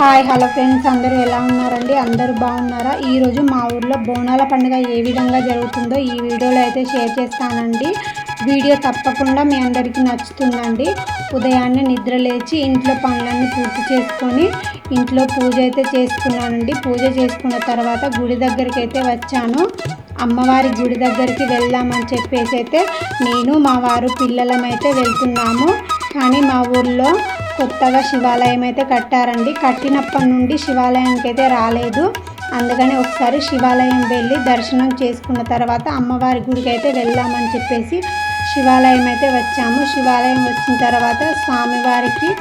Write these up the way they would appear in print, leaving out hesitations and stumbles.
Hi hello friends, అందరూ ఎలా ఉన్నారండి? అందరూ బాగున్నారా? ఈరోజు మా ఊర్లో బోనాల పండుగ ఏ విధంగా జరుగుతుందో ఈ వీడియోలో అయితే షేర్ చేస్తానండి. వీడియో తప్పకుండా మీ అందరికీ నచ్చుతుందండి. ఉదయాన్నే నిద్ర లేచి ఇంట్లో పనులన్నీ పూర్తి చేసుకొని ఇంట్లో పూజ అయితే చేసుకున్నానండి. పూజ చేసుకున్న తర్వాత గుడి దగ్గరికి అయితే వచ్చాను. అమ్మవారి గుడి దగ్గరికి వెళ్దామని చెప్పేసి అయితే నేను మా వారు పిల్లలమైతే వెళ్తున్నాము. కానీ మా ఊర్లో కొత్తగా శివాలయం అయితే కట్టారండి. కట్టినప్పటి నుండి శివాలయానికి అయితే రాలేదు. అందుకని ఒకసారి శివాలయం వెళ్ళి దర్శనం చేసుకున్న తర్వాత అమ్మవారి గుడికి అయితే వెళ్దామని చెప్పేసి శివాలయం అయితే వచ్చాము. శివాలయం వచ్చిన తర్వాత స్వామివారికి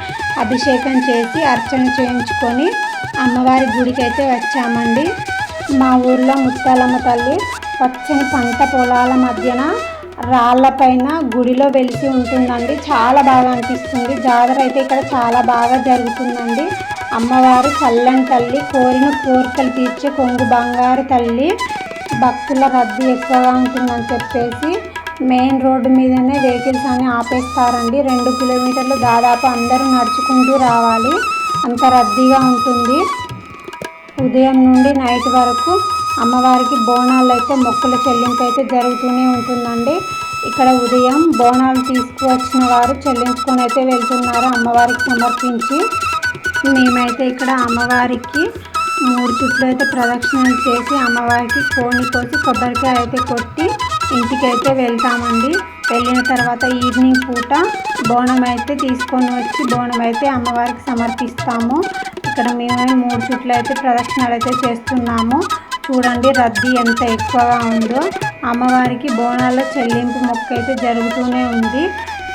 అభిషేకం చేసి అర్చన చేయించుకొని అమ్మవారి గుడికి అయితే వచ్చామండి. మా ఊర్లో ముత్యాలమ్మ తల్లి పచ్చని పంట పొలాల మధ్యన రాళ్ళపైన గుడిలో వెలిసి ఉంటుందండి. చాలా బాగా అనిపిస్తుంది. జాతర అయితే ఇక్కడ చాలా బాగా జరుగుతుందండి. అమ్మవారు చల్లని తల్లి, కోరిన కోరికలు తీర్చే కొంగు బంగారు తల్లి. భక్తుల రద్దీ ఎక్కువగా ఉంటుందని చెప్పేసి మెయిన్ రోడ్డు మీదనే వెహికల్స్ అని ఆపేస్తారండి. 2 కిలోమీటర్లు దాదాపు అందరూ నడుచుకుంటూ రావాలి, అంత రద్దీగా ఉంటుంది. ఉదయం నుండి నైట్ వరకు అమ్మవారికి బోనాలు అయితే మొక్కుల చెల్లింపు అయితే జరుగుతూనే ఉంటుందండి. ఇక్కడ ఉదయం బోనాలు తీసుకువచ్చిన వారు చెల్లించుకొని అయితే వెళ్తున్నారు అమ్మవారికి సమర్పించి. మేమైతే ఇక్కడ అమ్మవారికి 3 చుట్లు అయితే ప్రదక్షిణలు చేసి అమ్మవారికి కోని కోసి కొబ్బరికాయ అయితే కొట్టి ఇంటికైతే వెళ్తామండి. వెళ్ళిన తర్వాత ఈవినింగ్ పూట బోనం అయితే తీసుకొని వచ్చి బోనం అయితే అమ్మవారికి సమర్పిస్తాము. ఇక్కడ మేము 3 చుట్లు అయితే ప్రదక్షిణలు అయితే చేస్తున్నాము. చూడండి రద్దీ ఎంత ఎక్కువగా ఉందో. అమ్మవారికి బోనాల చెల్లింపు మొక్క అయితే జరుగుతూనే ఉంది.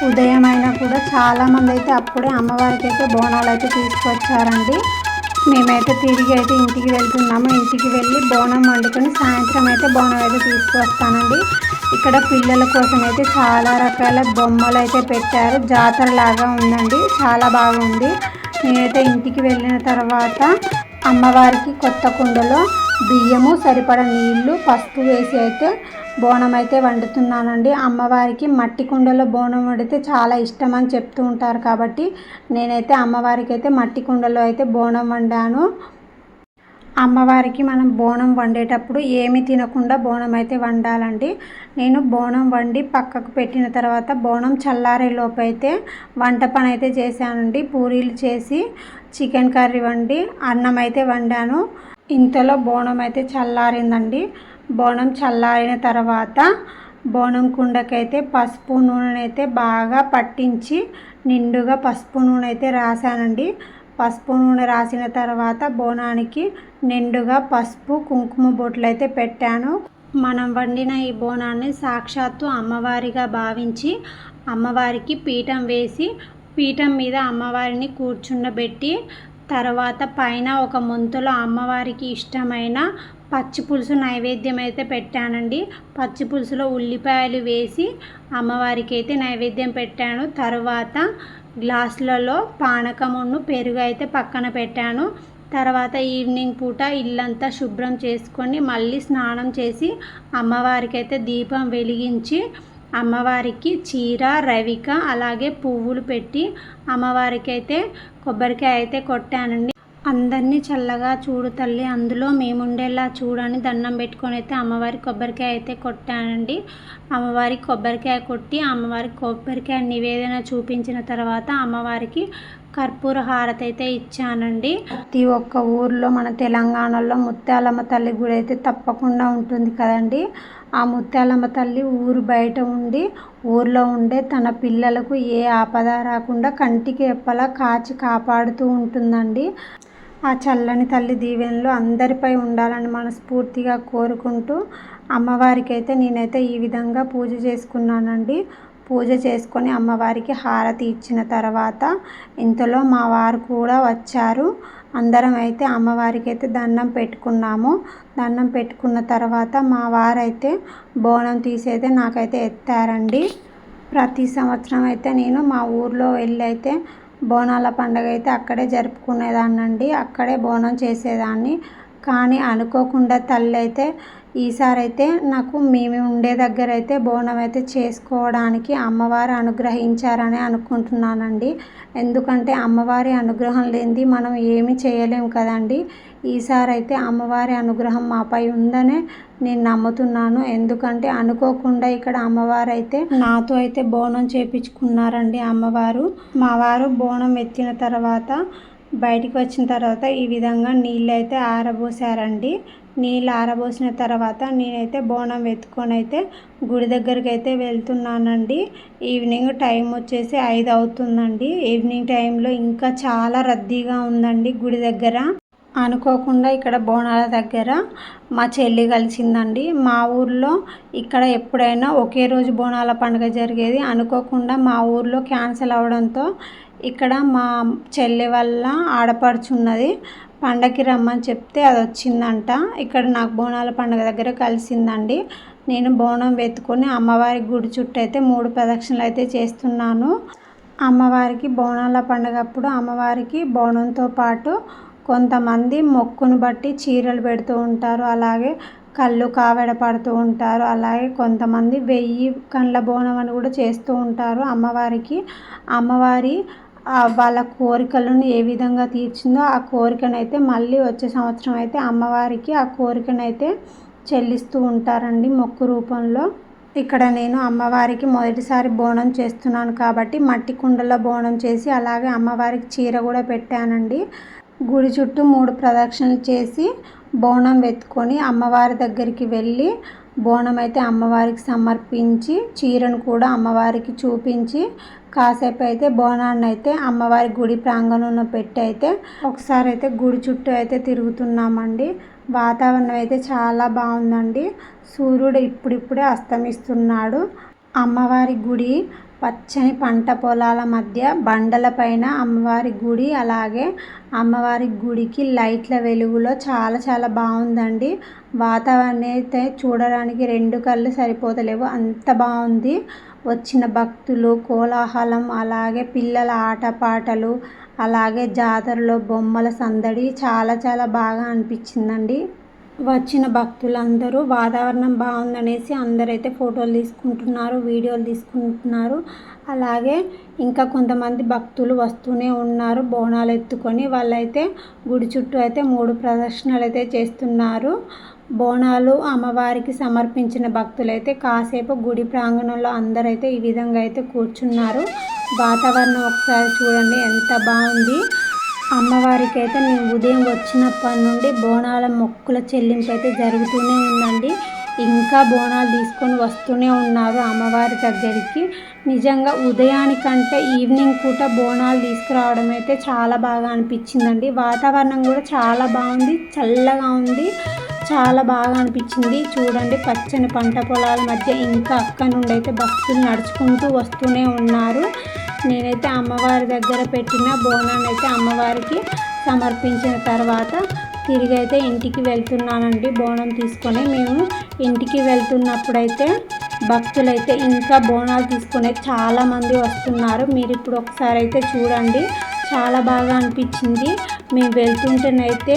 ఉదయం అయినా కూడా చాలామంది అయితే అప్పుడే అమ్మవారికి అయితే బోనాలు అయితే తీసుకొచ్చారండి. మేమైతే తిరిగి అయితే ఇంటికి వెళ్తున్నాము. ఇంటికి వెళ్ళి బోనం వండుకొని సాయంత్రం అయితే బోనం అయితే తీసుకువస్తానండి. ఇక్కడ పిల్లల కోసం అయితే చాలా రకాల బొమ్మలు అయితే పెట్టారు. జాతర లాగా ఉందండి, చాలా బాగుంది. నేనైతే ఇంటికి వెళ్ళిన తర్వాత అమ్మవారికి కొత్త కుండలో బియ్యము, సరిపడ నీళ్లు, పసుపు వేసి అయితే బోనం అయితే వండుతున్నానండి. అమ్మవారికి మట్టి కుండలో బోనం వండితే చాలా ఇష్టం అని చెప్తూ ఉంటారు కాబట్టి నేనైతే అమ్మవారికి అయితే మట్టి కుండలో అయితే బోనం వండాను. అమ్మవారికి మనం బోనం వండేటప్పుడు ఏమి తినకుండా బోనం అయితే వండాలండి. నేను బోనం వండి పక్కకు పెట్టిన తర్వాత బోనం చల్లారే లోపు అయితే వంట పని అయితే చేశానండి. పూరీలు చేసి చికెన్ కర్రీ వండి అన్నం అయితే వండాను. ఇంతలో బోనం అయితే చల్లారిందండి. బోనం చల్లారిన తర్వాత బోనం కుండకైతే పసుపు నూనె అయితే బాగా పట్టించి నిండుగా పసుపు నూనె అయితే రాశానండి. పసుపు నూనె రాసిన తర్వాత బోనానికి నిండుగా పసుపు కుంకుమ బొట్లు అయితే పెట్టాను. మనం వండిన ఈ బోనాన్ని సాక్షాత్తు అమ్మవారిగా భావించి అమ్మవారికి పీఠం వేసి పీఠం మీద అమ్మవారిని కూర్చుండబెట్టి తర్వాత పైన ఒక ముంతలో అమ్మవారికి ఇష్టమైన పచ్చి పులుసు నైవేద్యం అయితే పెట్టానండి. పచ్చి పులుసులో ఉల్లిపాయలు వేసి అమ్మవారికి అయితే నైవేద్యం పెట్టాను. తర్వాత గ్లాసులలో పానకమును పెరుగు అయితే పక్కన పెట్టాను. తర్వాత ఈవినింగ్ పూట ఇల్లంతా శుభ్రం చేసుకొని మళ్ళీ స్నానం చేసి అమ్మవారికి అయితే దీపం వెలిగించి అమ్మవారికి చీర, రవిక అలాగే పువ్వులు పెట్టి అమ్మవారికి అయితే కొబ్బరికాయ అయితే కొట్టానండి. అందరినీ చల్లగా చూడు తల్లి, అందులో మేముండేలా చూడని దండం పెట్టుకొని అయితే అమ్మవారికి కొబ్బరికాయ అయితే కొట్టానండి. అమ్మవారికి కొబ్బరికాయ కొట్టి అమ్మవారికి కొబ్బరికాయ నివేదన చూపించిన తర్వాత అమ్మవారికి కర్పూర హారతి అయితే ఇచ్చానండి. ప్రతి ఒక్క ఊర్లో మన తెలంగాణలో ముత్యాలమ్మ తల్లి గుడి అయితే తప్పకుండా ఉంటుంది కదండి. ఆ ముత్యాలమ్మ తల్లి ఊరు బయట ఉండి ఊర్లో ఉండే తన పిల్లలకు ఏ ఆపద రాకుండా కంటికి రెప్పలా కాచి కాపాడుతూ ఉంటుందండి. ఆ చల్లని తల్లి దీవెనలు అందరిపై ఉండాలని మనస్ఫూర్తిగా కోరుకుంటూ అమ్మవారికి అయితే నేనైతే ఈ విధంగా పూజ చేసుకున్నానండి. పూజ చేసుకొని అమ్మవారికి హారతి ఇచ్చిన తర్వాత ఇంతలో మా వారు కూడా వచ్చారు. అందరం అయితే అమ్మవారికి అయితే దండం పెట్టుకున్నాము. దండం పెట్టుకున్న తర్వాత మా వారైతే బోనం తీసైతే నాకైతే ఎత్తారండి. ప్రతి సంవత్సరం అయితే నేను మా ఊర్లో వెళ్ళి అయితే బోనాల పండుగ అయితే అక్కడే జరుపుకునేదాన్నండి. అక్కడే బోనం చేసేదాన్ని. కానీ అనుకోకుండా తల్లి అయితే ఈసారి అయితే నాకు మేము ఉండే దగ్గర అయితే బోనం అయితే చేసుకోవడానికి అమ్మవారు అనుగ్రహించారని అనుకుంటున్నానండి. ఎందుకంటే అమ్మవారి అనుగ్రహం లేనిది మనం ఏమీ చేయలేము కదండి. ఈసారి అయితే అమ్మవారి అనుగ్రహం మాపై ఉందనే నేను నమ్ముతున్నాను. ఎందుకంటే అనుకోకుండా ఇక్కడ అమ్మవారు అయితే నాతో అయితే బోనం చేపించుకున్నారండి అమ్మవారు. మా వారు బోనం ఎత్తిన తర్వాత బయటికి వచ్చిన తర్వాత ఈ విధంగా నీళ్ళు అయితే ఆరబోసారండి. నీళ్ళు ఆరబోసిన తర్వాత నేనైతే బోనం ఎత్తుకొని అయితే గుడి దగ్గరికి అయితే వెళ్తున్నానండి. ఈవినింగ్ టైం వచ్చేసి 5 అవుతుందండి. ఈవినింగ్ టైంలో ఇంకా చాలా రద్దీగా ఉందండి గుడి దగ్గర. అనుకోకుండా ఇక్కడ బోనాల దగ్గర మా చెల్లి కలిసిందండి. మా ఊర్లో ఇక్కడ ఎప్పుడైనా ఒకే రోజు బోనాల పండుగ జరిగేది. అనుకోకుండా మా ఊర్లో క్యాన్సిల్ అవడంతో ఇక్కడ మా చెల్లి వల్ల ఆడపడుచున్నది, పండగకి రమ్మని చెప్తే అది వచ్చిందంట. ఇక్కడ నాకు బోనాల పండుగ దగ్గర కలిసిందండి. నేను బోనం వెతుకొని అమ్మవారి గుడి చుట్టూ అయితే 3 ప్రదక్షిణలు అయితే చేస్తున్నాను. అమ్మవారికి బోనాల పండుగ అప్పుడు అమ్మవారికి బోనంతో పాటు కొంతమంది మొక్కును బట్టి చీరలు పెడుతూ ఉంటారు, అలాగే కళ్ళు కావెడ పడుతూ ఉంటారు, అలాగే కొంతమంది 1000 కండ్ల బోనం అని కూడా చేస్తూ ఉంటారు అమ్మవారికి. అమ్మవారి వాళ్ళ కోరికలను ఏ విధంగా తీర్చిందో ఆ కోరికనైతే మళ్ళీ వచ్చే సంవత్సరం అయితే అమ్మవారికి ఆ కోరికనైతే చెల్లిస్తూ ఉంటారండి మొక్కు రూపంలో. ఇక్కడ నేను అమ్మవారికి మొదటిసారి బోనం చేస్తున్నాను కాబట్టి మట్టి కుండలో బోనం చేసి అలాగే అమ్మవారికి చీర కూడా పెట్టానండి. గుడి చుట్టూ 3 ప్రదక్షిణలు చేసి బోనం వెతుకొని అమ్మవారి దగ్గరికి వెళ్ళి బోనం అయితే అమ్మవారికి సమర్పించి చీరను కూడా అమ్మవారికి చూపించి కాసేపు అయితే బోనాన్ని అయితే అమ్మవారి గుడి ప్రాంగణంలో పెట్టి అయితే ఒకసారి అయితే గుడి చుట్టూ అయితే తిరుగుతున్నామండి. వాతావరణం అయితే చాలా బాగుందండి. సూర్యుడు ఇప్పుడిప్పుడే అస్తమిస్తున్నాడు. అమ్మవారి గుడి పచ్చని పంట పొలాల మధ్య బండల పైన అమ్మవారి గుడి, అలాగే అమ్మవారి గుడికి లైట్ల వెలుగులో చాలా చాలా బాగుందండి. వాతావరణం అయితే చూడడానికి 2 కళ్ళు సరిపోతలేవు, అంత బాగుంది. వచ్చిన భక్తులు, కోలాహలం, అలాగే పిల్లల ఆటపాటలు, అలాగే జాతరలో బొమ్మల సందడి చాలా చాలా బాగా అనిపించిందండి. వచ్చిన భక్తులందరూ వాతావరణం బాగుందనేసి అందరైతే ఫోటోలు తీసుకుంటున్నారు, వీడియోలు తీసుకుంటున్నారు. అలాగే ఇంకా కొంతమంది భక్తులు వస్తూనే ఉన్నారు బోనాలు ఎత్తుకొని. వాళ్ళైతే గుడి చుట్టూ అయితే 3 ప్రదక్షిణలు అయితే చేస్తున్నారు. బోనాలు అమ్మవారికి సమర్పించిన భక్తులైతే కాసేపు గుడి ప్రాంగణంలో అందరైతే ఈ విధంగా అయితే కూర్చున్నారు. వాతావరణం ఒకసారి చూడండి ఎంత బాగుంది. అమ్మవారికి అయితే మేము ఉదయం వచ్చినప్పటి నుండి బోనాల మొక్కుల చెల్లింపు అయితే జరుగుతూనే ఉందండి. ఇంకా బోనాలు తీసుకొని వస్తూనే ఉన్నారు అమ్మవారి దగ్గరికి. నిజంగా ఉదయానికంటే ఈవినింగ్ పూట బోనాలు తీసుకురావడం అయితే చాలా బాగా అనిపించిందండి. వాతావరణం కూడా చాలా బాగుంది, చల్లగా ఉంది, చాలా బాగా అనిపించింది. చూడండి పచ్చని పంట పొలాల మధ్య ఇంకా అక్కడ నుండి అయితే భక్తులు నడుచుకుంటూ వస్తూనే ఉన్నారు. నేనైతే అమ్మవారి దగ్గర పెట్టిన బోనాన్ని అయితే అమ్మవారికి సమర్పించిన తర్వాత తిరిగి అయితే ఇంటికి వెళ్తున్నానండి. బోనం తీసుకొని మేము ఇంటికి వెళ్తున్నప్పుడైతే భక్తులైతే ఇంకా బోనాలు తీసుకునే చాలామంది వస్తున్నారు. మీరు ఇప్పుడు ఒకసారి అయితే చూడండి, చాలా బాగా అనిపించింది. మేము వెళ్తుంటేనైతే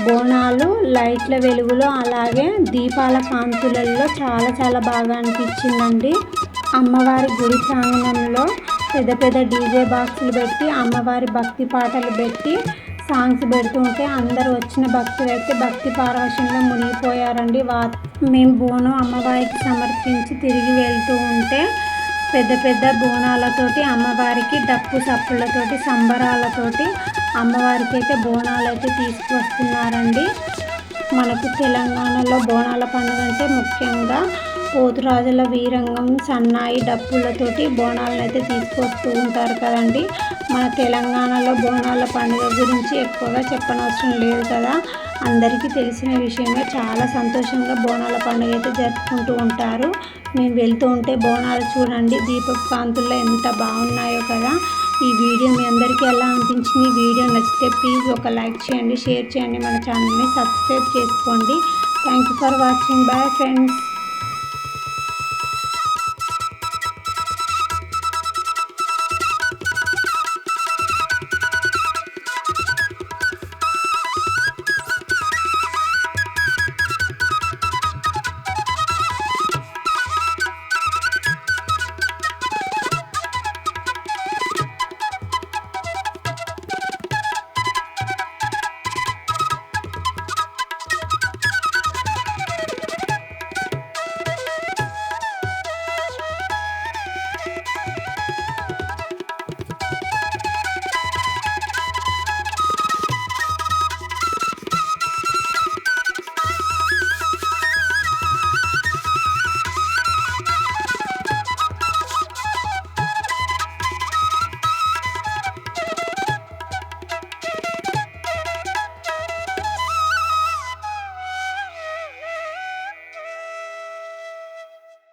బోనాలు లైట్ల వెలుగులో అలాగే దీపాల కాంతులలో చాలా చాలా బాగా అనిపించిందండి. అమ్మవారి గుడి ప్రాంగణంలో పెద్ద పెద్ద డీజే బాక్సులు పెట్టి అమ్మవారి భక్తి పాటలు పెట్టి సాంగ్స్ పెడుతుంటే అందరూ వచ్చిన భక్తులు అయితే భక్తి పారవశంలో మునిగిపోయారండి. మేము బోనం అమ్మవారికి సమర్పించి తిరిగి వెళ్తూ ఉంటే పెద్ద పెద్ద బోనాలతోటి అమ్మవారికి డప్పు సప్పులతోటి సంబరాలతోటి అమ్మవారికి అయితే బోనాలు అయితే తీసుకువస్తున్నారండి. మనకు తెలంగాణలో బోనాల పండుగ అంటే ముఖ్యంగా పోతురాజుల వీరంగం, సన్నాయి, డప్పులతోటి బోనాలను అయితే తీసుకొస్తూ ఉంటారు కదండి. మన తెలంగాణలో బోనాల పండుగ గురించి ఎక్కువగా చెప్పనవసరం లేదు కదా, అందరికీ తెలిసిన విషయమే. చాలా సంతోషంగా బోనాల పండుగ అయితే జరుపుకుంటూ ఉంటారు. మేము వెళ్తూ ఉంటే బోనాలు చూడండి దీపపు కాంతుల్లో ఎంత బాగున్నాయో కదా. ఈ వీడియో మీ అందరికీ ఎలా అనిపించింది? వీడియో నచ్చితే ప్లీజ్ ఒక లైక్ చేయండి, షేర్ చేయండి, మన ఛానల్ని సబ్స్క్రైబ్ చేసుకోండి. Thank you for watching. Bye friends.